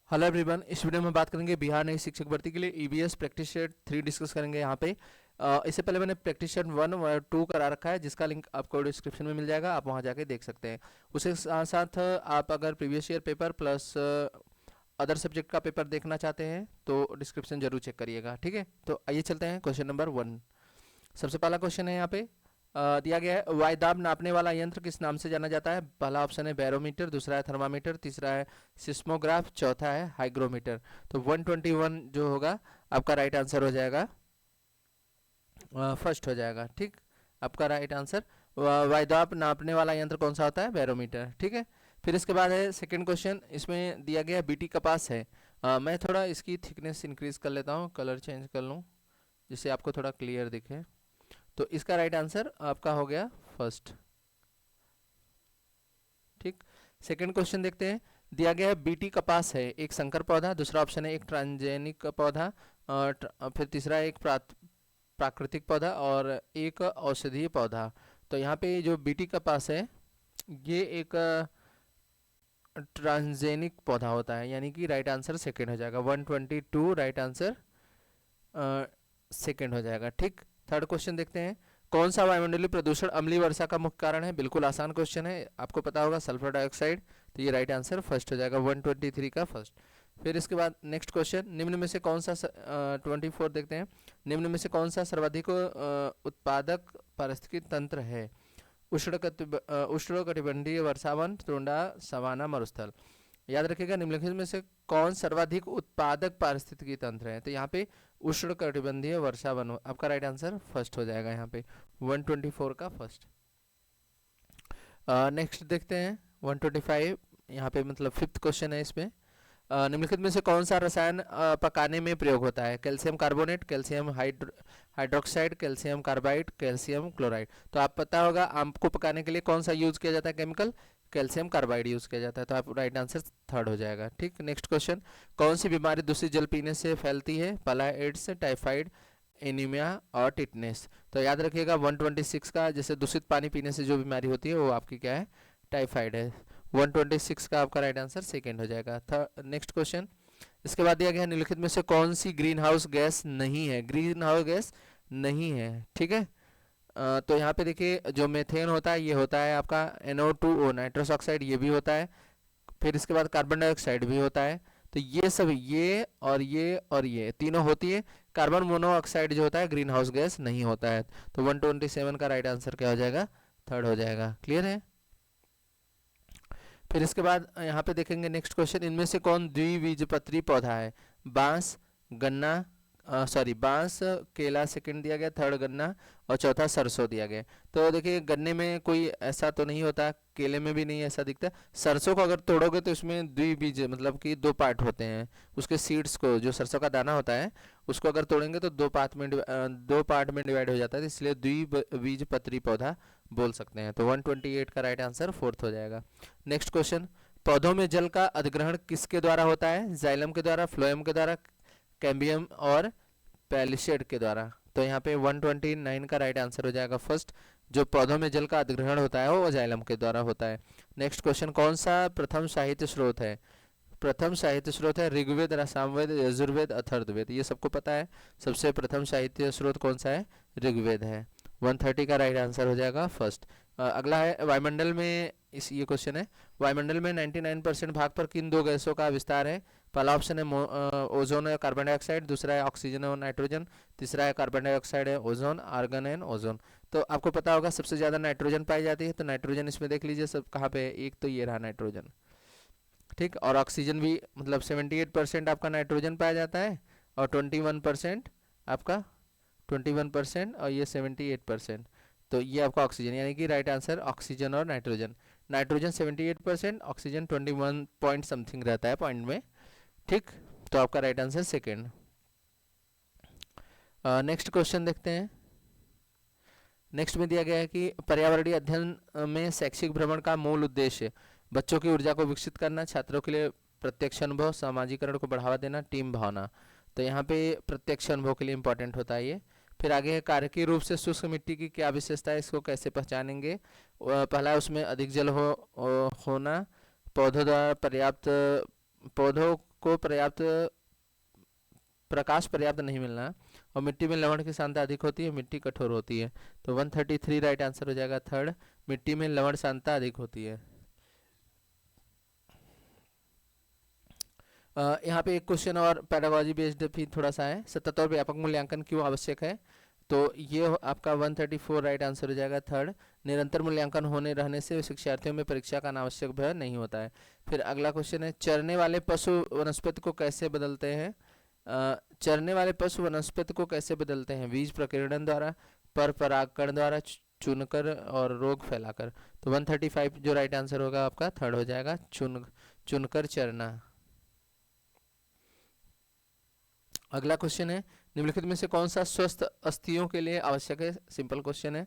Hello everyone, इस video में बात करेंगे बिहार नई शिक्षक भर्ती के लिए ईबीएस प्रैक्टिस सेट 3 डिस्कस करेंगे यहाँ पे। इससे पहले मैंने प्रैक्टिस सेट 1 और 2 करा रखा है, जिसका लिंक आपको डिस्क्रिप्शन में मिल जाएगा, आप वहाँ जाके देख सकते हैं। उसके साथ साथ आप अगर previous year paper plus other subject का पेपर देखना चाहते हैं तो डिस्क्रिप्शन जरूर चेक करिएगा, ठीक है। तो आइए चलते हैं क्वेश्चन नंबर 1। सबसे पहला क्वेश्चन है यहाँ पे दिया गया है, वायुदाब नापने वाला यंत्र किस नाम से जाना जाता है। पहला ऑप्शन है बैरोमीटर, दूसरा है थर्मामीटर, तीसरा है सिस्मोग्राफ, चौथा है हाइग्रोमीटर। तो 121 जो होगा आपका राइट आंसर हो जाएगा, फर्स्ट हो जाएगा, ठीक। आपका राइट आंसर वायुदाब नापने वाला यंत्र कौन सा होता है, बैरोमीटर, ठीक है। फिर इसके बाद है सेकंड क्वेश्चन, इसमें दिया गया बीटी कपास है। मैं थोड़ा इसकी थिकनेस इंक्रीज कर लेता हूँ, कलर चेंज कर लूँ जिससे आपको थोड़ा क्लियर दिखे। तो इसका राइट आंसर आपका हो गया फर्स्ट, ठीक। सेकंड क्वेश्चन देखते हैं, दिया गया है बीटी कपास है एक संकर पौधा, दूसरा ऑप्शन है एक ट्रांसजेनिक पौधा, फिर तीसरा है एक प्राकृतिक पौधा और एक औषधीय पौधा। तो यहाँ पे जो बीटी कपास है ये एक ट्रांसजेनिक पौधा होता है, यानी कि राइट आंसर सेकंड हो जाएगा। 122 राइट आंसर सेकंड हो जाएगा, ठीक। थर्ड क्वेश्चन देखते हैं, कौन सा वायुमंडलीय प्रदूषण अम्लीय वर्षा का मुख्य कारण है। बिल्कुल आसान क्वेश्चन है, आपको पता होगा सल्फर डाइऑक्साइड। तो ये राइट आंसर फर्स्ट हो जाएगा, 123 का फर्स्ट। फिर इसके बाद नेक्स्ट क्वेश्चन, निम्न में से कौन सा 24 देखते हैं, निम्न में से कौन सा सर्वाधिक उत्पादक पारिस्थितिकी तंत्र है। उष्णकटिबंधीय वर्षावन, टुंड्रा, सवाना, मरुस्थल। याद रखिएगा निम्नलिखित में से कौन सर्वाधिक उत्पादक पारिस्थितिकी तंत्र है। तो यहाँ पे उष्णकटिबंधीय वर्षावन आपका राइट आंसर फर्स्ट हो जाएगा, यहाँ पे 124 का फर्स्ट। नेक्स्ट देखते हैं 125, यहाँ पे मतलब फिफ्थ क्वेश्चन है इसमें। निम्नलिखित में से कौन सा रसायन पकाने में प्रयोग होता है। Calcium carbonate, calcium hydroxide, calcium carbide, calcium chloride. तो आप पता होगा आम को पकाने के लिए कौन सा यूज किया जाता है केमिकल, कैल्शियम कार्बाइड यूज किया जाता है। तो आप राइट आंसर थर्ड हो जाएगा, ठीक। नेक्स्ट क्वेश्चन, कौन सी बीमारी दूषित जल पीने से फैलती है। पहला एड्स, टाइफाइड, एनीमिया और टिटनेस। तो याद रखिएगा 126 का, जैसे दूषित पानी पीने से जो बीमारी होती है वो आपकी क्या है, टाइफाइड है। 126 का आपका राइट आंसर सेकेंड हो जाएगा। नेक्स्ट क्वेश्चन, इसके बाद दिया गया है निम्नलिखित में से कौन सी ग्रीन हाउस गैस नहीं है। ग्रीन हाउस गैस नहीं है, ठीक है। तो यहाँ पे देखिए जो मेथेन होता है ये होता है आपका NO2O नाइट्रस ऑक्साइड, ये भी होता है। फिर इसके बाद कार्बन डाइऑक्साइड भी होता है। तो ये सब ये और ये और ये तीनों होती है। कार्बन मोनोऑक्साइड जो होता है ग्रीन हाउस गैस नहीं होता है। तो 127 का राइट आंसर क्या हो जाएगा, थर्ड हो जाएगा, क्लियर है। फिर इसके बाद यहाँ पे देखेंगे नेक्स्ट क्वेश्चन, इनमें से कौन द्विबीजपत्री पौधा है। बांस, गन्ना, बांस, केला सेकंड दिया गया, थर्ड गन्ना और चौथा सरसों दिया गया। तो देखिए गन्ने में कोई ऐसा तो नहीं होता, केले में भी नहीं ऐसा दिखता। सरसों को अगर तोड़ोगे तो इसमें द्विबीज मतलब कि दो पार्ट होते हैं, उसके सीड्स को, जो सरसों का दाना होता है उसको अगर तोड़ेंगे तो दो पार्ट में डिवाइड हो जाता है, इसलिए द्विबीजपत्री पौधा बोल सकते हैं। तो 128 का राइट आंसर फोर्थ हो जाएगा। नेक्स्ट क्वेश्चन, पौधों में जल का अधिग्रहण किसके द्वारा होता है। जाइलम के द्वारा, फ्लोएम के द्वारा, कैम्बियम और पैलिसेड के द्वारा। तो यहाँ पे 129 का राइट आंसर हो जाएगा फर्स्ट, जो पौधों में जल का अधिग्रहण होता है वो जाइलम के द्वारा होता है। नेक्स्ट क्वेश्चन, कौन सा प्रथम साहित्य स्रोत है। प्रथम साहित्य स्रोत है ऋग्वेद, सामवेद, यजुर्वेद, अथर्ववेद। ये सबको पता है, सबसे प्रथम साहित्य स्रोत कौन सा है, ऋग्वेद है। 130 का राइट आंसर हो जाएगा फर्स्ट। अगला है वायुमंडल में, ये क्वेश्चन है, वायुमंडल में 99% भाग पर किन दो गैसों का विस्तार है। पहला ऑप्शन है ओजोन और कार्बन डाइऑक्साइड, दूसरा है ऑक्सीजन और नाइट्रोजन, तीसरा है कार्बन डाइऑक्साइड है ओजोन, आर्गन एंड ओजोन। तो आपको पता होगा सबसे ज़्यादा नाइट्रोजन पाई जाती है, तो नाइट्रोजन इसमें देख लीजिए सब कहाँ पे है, एक तो ये रहा नाइट्रोजन, ठीक। और ऑक्सीजन भी मतलब 78% आपका नाइट्रोजन पाया जाता है और 21% आपका 21% और ये 78%। तो ये आपका ऑक्सीजन, यानी कि राइट आंसर ऑक्सीजन और nitrogen. Nitrogen 78%, oxygen 21 point something रहता है पॉइंट में, ठीक। तो आपका right answer second. Next question देखते हैं। नेक्स्ट में दिया गया है कि पर्यावरणीय अध्ययन में शैक्षिक भ्रमण का मूल उद्देश्य बच्चों की ऊर्जा को विकसित करना, छात्रों के लिए प्रत्यक्ष अनुभव, सामाजिकरण को बढ़ावा देना, टीम भावना। तो यहाँ पे प्रत्यक्ष अनुभव के लिए इंपॉर्टेंट होता है ये। फिर आगे है कार्यकीय रूप से शुष्क मिट्टी की क्या विशेषता है, इसको कैसे पहचानेंगे। पहला उसमें अधिक जल होना, पौधों द्वारा पर्याप्त पौधों को प्रकाश पर्याप्त नहीं मिलना, और मिट्टी में लवण की सांद्रता अधिक होती है, मिट्टी कठोर होती है। तो 133 राइट आंसर हो जाएगा थर्ड, मिट्टी में लवण सांद्रता अधिक होती है। यहाँ पे एक क्वेश्चन और पैडागोजी बेस्ड भी थोड़ा सा है, सतत और व्यापक मूल्यांकन क्यों आवश्यक है? तो ये आपका 134 राइट आंसर हो जाएगा थर्ड, निरंतर मूल्यांकन होने रहने से शिक्षार्थियों में परीक्षा का अनावश्यक भय नहीं होता है। फिर अगला क्वेश्चन है, चरने वाले पशु वनस्पति को कैसे बदलते हैं? चरने वाले पशु वनस्पति को कैसे बदलते हैं? बीज प्रकीर्णन द्वारा, पर परागकण द्वारा, चुनकर और रोग फैलाकर। तो 135 जो राइट आंसर होगा आपका थर्ड हो जाएगा, चुनकर चरना। अगला क्वेश्चन है, निम्नलिखित में से कौन सा स्वस्थ अस्थियों के लिए आवश्यक है? सिंपल क्वेश्चन है,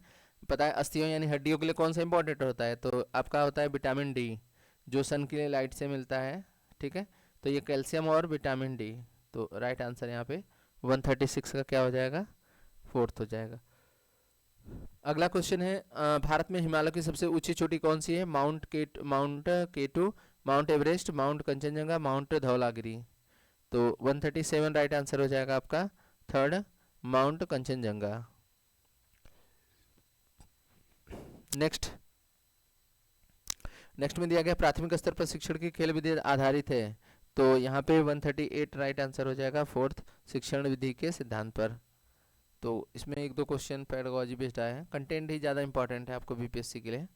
पता है अस्थियों यानी हड्डियों के लिए कौन सा इंपॉर्टेंट होता है? तो आपका होता है विटामिन डी, जो सन के लिए लाइट से मिलता है, ठीक है। तो ये कैल्शियम और विटामिन डी, तो राइट आंसर यहाँ पे 136 का क्या हो जाएगा? फोर्थ हो जाएगा। अगला क्वेश्चन है, भारत में हिमालय की सबसे ऊंची चोटी कौन सी है? Mount K two, mount Everest, mount Kanchenjunga, mount Dhaulagiri. तो 137 राइट आंसर हो जाएगा आपका थर्ड, माउंट कंचनजंगा। नेक्स्ट में दिया गया प्राथमिक स्तर प्रशिक्षण की खेल विधि आधारित है। तो यहाँ पे 138 राइट आंसर हो जाएगा फोर्थ, शिक्षण विधि के सिद्धांत पर। तो इसमें एक दो क्वेश्चन पेडागोजी बेस्ड आए हैं, कंटेंट ही ज़्यादा इंपॉर्टेंट है आपको बीपीएससी के लिए।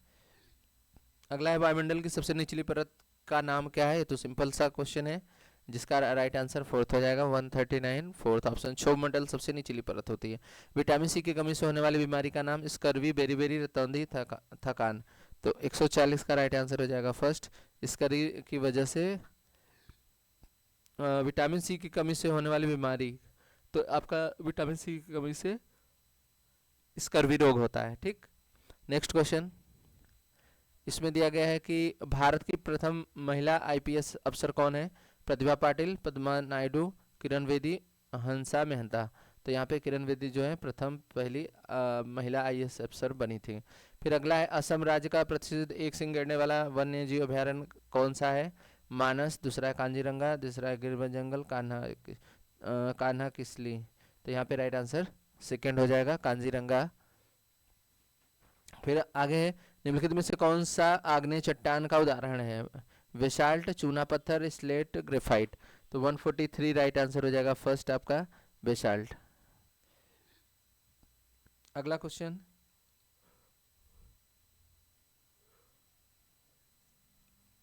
अगला है, वायुमंडल की सबसे निचली परत का नाम क्या है? तो सिंपल सा क्वेश्चन है, जिसका राइट आंसर फोर्थ हो जाएगा 139, फोर्थ ऑप्शन। क्षोभमंडल सबसे निचली परत होती है। विटामिन सी की कमी से होने वाली बीमारी का नाम? स्कर्वी, बेरी, रतौंधी, थकान। तो 140 का राइट आंसर हो जाएगा फर्स्ट, स्कर्वी की वजह से, विटामिन सी की कमी से होने वाली बीमारी, तो आपका विटामिन सी की कमी से स्कर्वी रोग होता है, ठीक। नेक्स्ट क्वेश्चन, इसमें दिया गया है कि भारत की प्रथम महिला आईपीएस अफसर कौन है? प्रतिभा पाटिल, पद्मा नायडू, किरण बेदी, हंसा मेहता। तो यहाँ पे किरण बेदी जो है प्रथम पहली महिला आईएएस अफसर बनी थी। फिर अगला है, असम राज्य का प्रसिद्ध एक सिंह गिरने वाला वन्य जीव अभ्यारण्य कौन सा है? मानस, दूसरा है कांजीरंगा, तीसरा है गिर जंगल, कान्हा किसली। तो यहाँ पे राइट आंसर सेकेंड हो जाएगा, कांजीरंगा। फिर आगे है, निम्नलिखित में से कौन सा आग्नेय चट्टान का उदाहरण है? बेसाल्ट, चूना पत्थर, स्लेट, ग्रेफाइट। तो 143 राइट आंसर हो जाएगा फर्स्ट आपका, बेसाल्ट। अगला क्वेश्चन,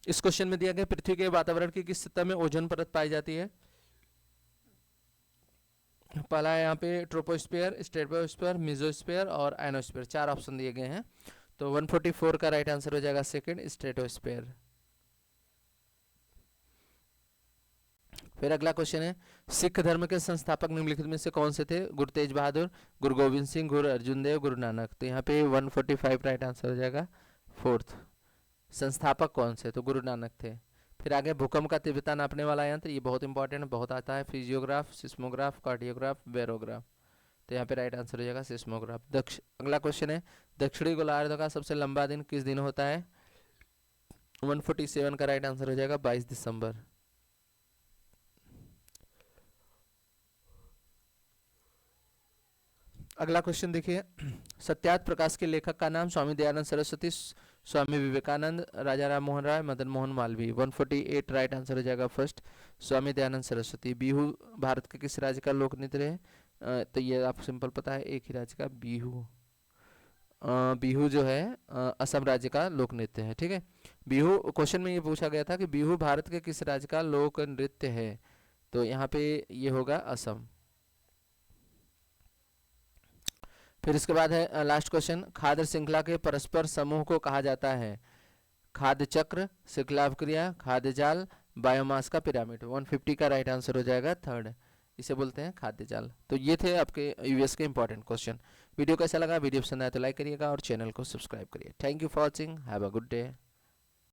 इस क्वेश्चन में दिया गया, पृथ्वी के वातावरण की किस सतह में ओजोन परत पाई जाती है? पहला है यहाँ पे ट्रोपोस्फीयर, स्ट्रेटोस्फीयर, मेसोस्फीयर और आयनोस्फीयर, चार ऑप्शन दिए गए हैं। तो 144 का राइट आंसर हो जाएगा सेकंड, स्ट्रेटोस्फीयर। फिर अगला क्वेश्चन है, सिख धर्म के संस्थापक निम्नलिखित में से कौन से थे? गुरु तेज बहादुर, गुरु गोविंद सिंह, गुरु अर्जुन देव, गुरु नानक। तो यहाँ पे 145 राइट आंसर हो जाएगा फोर्थ। संस्थापक कौन से? तो गुरु नानक थे। फिर आगे, भूकंप का तीव्रता नापने वाला यंत्र, ये बहुत इंपॉर्टेंट, बहुत आता है, फिजियोग्राफ, सिस्मोग्राफ, कार्डियोग्राफ, बेरोग्राफ। तो यहाँ पे राइट आंसर हो जाएगा सिस्मोग्राफ। अगला क्वेश्चन है, दक्षिणी गोलार्ध का सबसे लंबा दिन किस दिन होता है? 147 का राइट आंसर हो जाएगा 22 दिसंबर। अगला क्वेश्चन देखिए, सत्यार्थ प्रकाश के लेखक का नाम? स्वामी दयानंद सरस्वती, स्वामी विवेकानंद, राजा राम मोहन राय, मदन मोहन मालवीय। 148 राइट आंसर हो जाएगा फर्स्ट, स्वामी दयानंद सरस्वती। बिहू भारत के किस राज्य का लोक नृत्य है? तो ये आप सिंपल पता है, एक ही राज्य का, बिहू। बिहू जो है असम राज्य का लोक नृत्य है, ठीक है। बिहू, क्वेश्चन में ये पूछा गया था कि बिहू भारत के किस राज्य का लोक नृत्य है? तो यहाँ पे ये होगा असम। फिर इसके बाद है लास्ट क्वेश्चन, खाद्य श्रृंखला के परस्पर समूह को कहा जाता है? खाद्य चक्र, श्रृंखलाक्रिया, खाद्य जाल, बायोमास का पिरामिड। 150 का राइट आंसर हो जाएगा थर्ड, इसे बोलते हैं खाद्य जाल। तो ये थे आपके यूएस के इंपॉर्टेंट क्वेश्चन। वीडियो कैसा लगा? वीडियो पसंद आया तो लाइक करिएगा और चैनल को सब्सक्राइब करिए। Thank you for watching, have a good day.